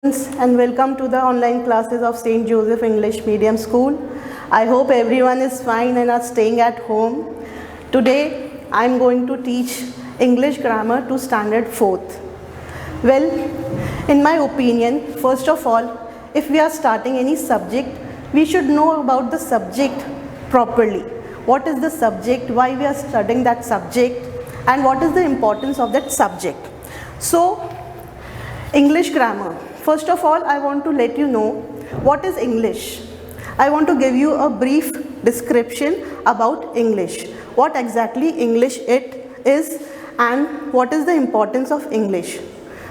And welcome to the online classes of St. Joseph English Medium School. I hope everyone is fine and are staying at home. Today I am going to teach English grammar to standard 4th. Well, in my opinion, first of all, if we are starting any subject, we should know about the subject properly. What is the subject, why we are studying that subject, and what is the importance of that subject. So, English grammar. First of all, I want to let you know what is English. I want to give you a brief description about English. What exactly English it is and what is the importance of English.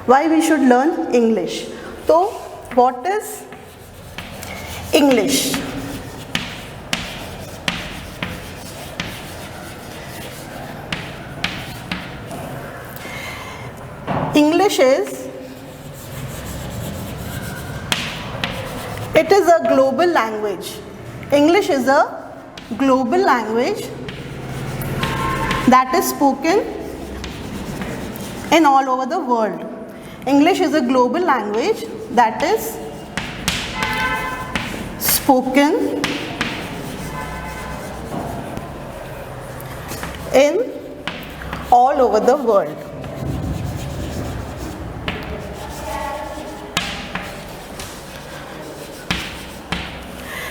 Why we should learn English. So, what is English? English is it is a global language. English is a global language that is spoken in all over the world. English is a global language that is spoken in all over the world.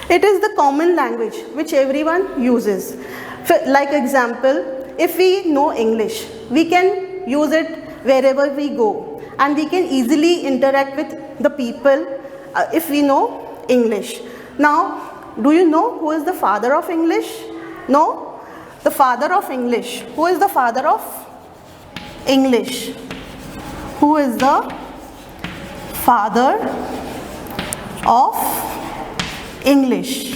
It is the common language which everyone uses. Like example, if we know English, we can use it wherever we go and we can easily interact with the people if we know English. Now, do you know who is the father of English? No? The father of English. Who is the father of English? Who is the father of English?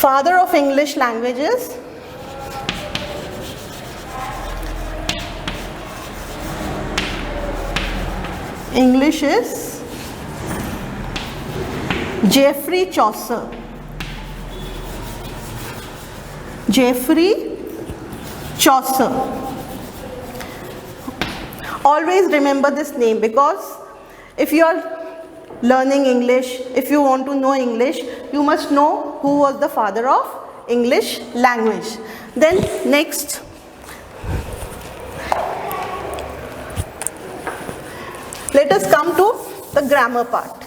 Father of English languages. English is Geoffrey Chaucer. Geoffrey Chaucer. Always remember this name because if you are learning English, if you want to know English, you must know who was the father of English language. Then next, let us come to the grammar part.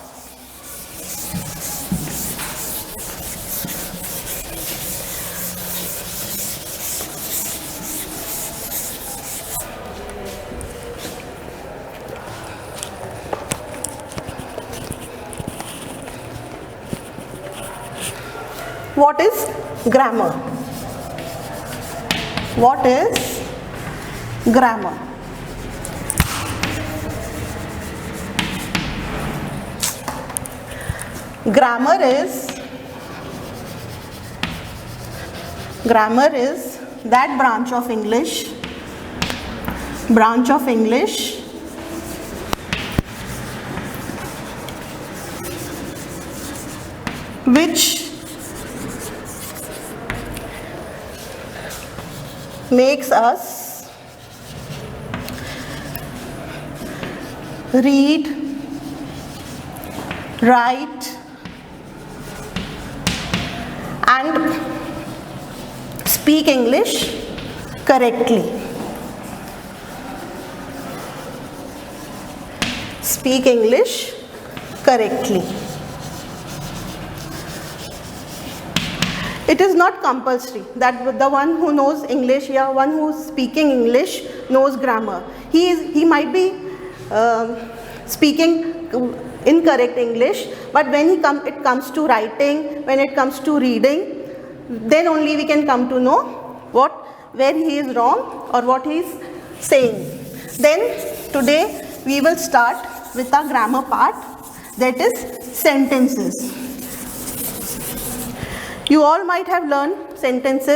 What is grammar? What is grammar? Grammar is that branch of English which makes us read, write, and speak English correctly. Speak English correctly. It is not compulsory that the one who knows English or one who is speaking English knows grammar. He might be speaking incorrect English, but when it comes to writing, when it comes to reading, then only we can come to know where he is wrong or what he is saying. Then today we will start with our grammar part, that is sentences. You all might have learned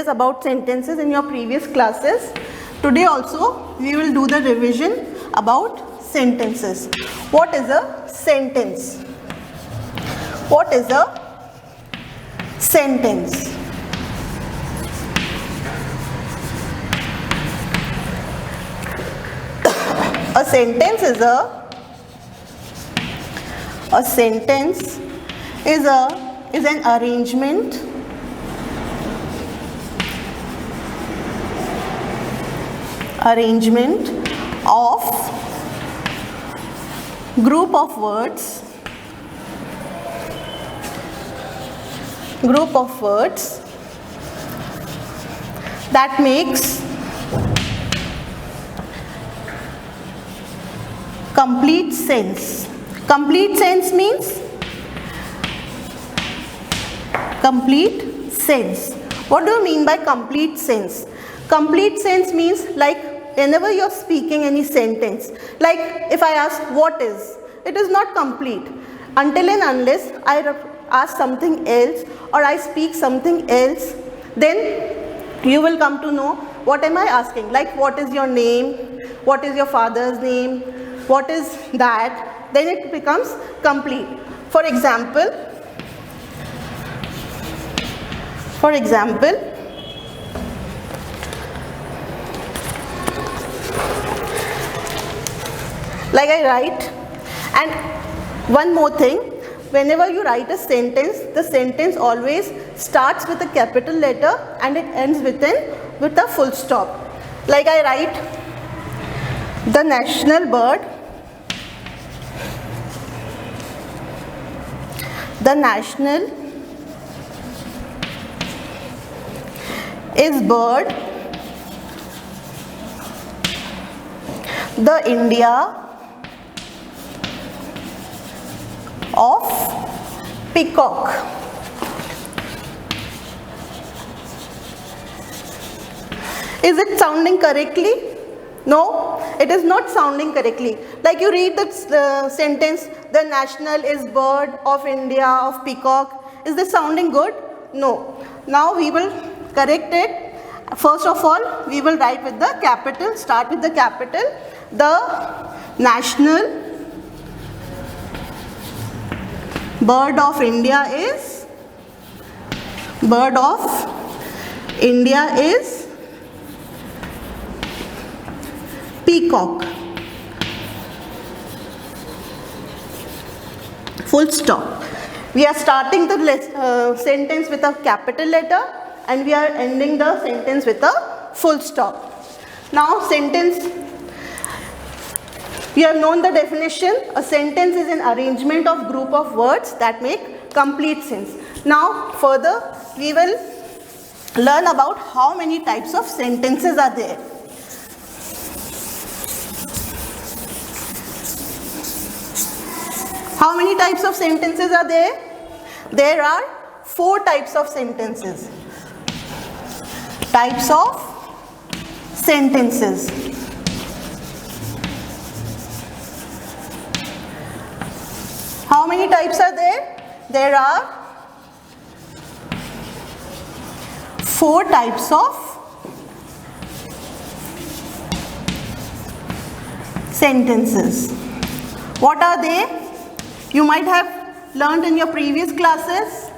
about sentences in your previous classes. Today also we will do the revision about sentences. What is a sentence? What is a sentence? A sentence is an arrangement of group of words that makes complete sense. Complete sense means complete sense. What do you mean by complete sense? Complete sense means like whenever you're speaking any sentence, like if I ask what is, it is not complete until and unless I ask something else or I speak something else, then you will come to know what am I asking. Like what is your name, what is your father's name, what is that, then it becomes complete. For example, like I write, and one more thing, whenever you write a sentence, the sentence always starts with a capital letter and it ends with a full stop. Like I write, the national bird is bird, the India of peacock. Is it sounding correctly? No, it is not sounding correctly. Like you read the sentence, the national is bird of India of peacock. Is this sounding good? No. Now we will correct it. First of all, we will write with the capital, start with the capital. The national bird of India is peacock. Full stop. We are starting the sentence with a capital letter and we are ending the sentence with a full stop. Now sentence, we have known the definition. A sentence is an arrangement of group of words that make complete sense. Now further we will learn about how many types of sentences are there. How many types of sentences are there? There are 4 types of sentences. Types of sentences. How many types are there? There are 4 types of sentences. What are they? You might have learned in your previous classes.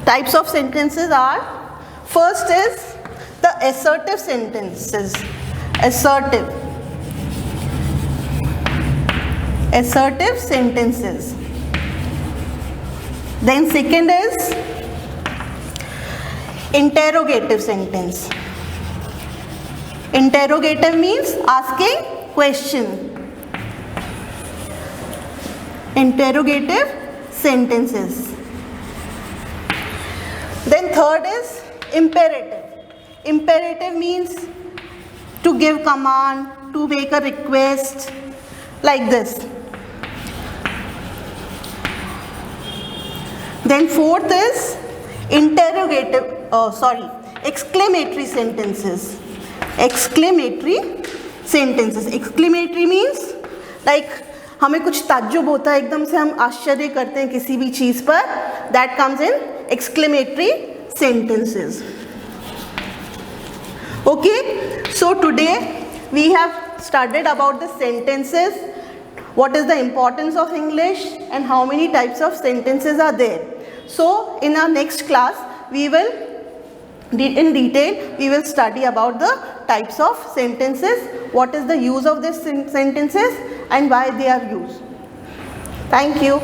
Types of sentences are, first is the assertive sentences. Assertive sentences. Then second is interrogative sentence. Interrogative means asking question. Interrogative sentences. Then third is imperative. Imperative means to give command, to make a request, like this. Then fourth is exclamatory sentences. Exclamatory sentences. Exclamatory means like हमें कुछ ताज्जुब होता है, एकदम से हम आश्चर्य करते हैं किसी भी चीज़ पर. That comes in exclamatory sentences. Okay, so today we have studied about the sentences, what is the importance of English and how many types of sentences are there. So in our next class we will In detail, we will study about the types of sentences, what is the use of these sentences and why they are used. Thank you.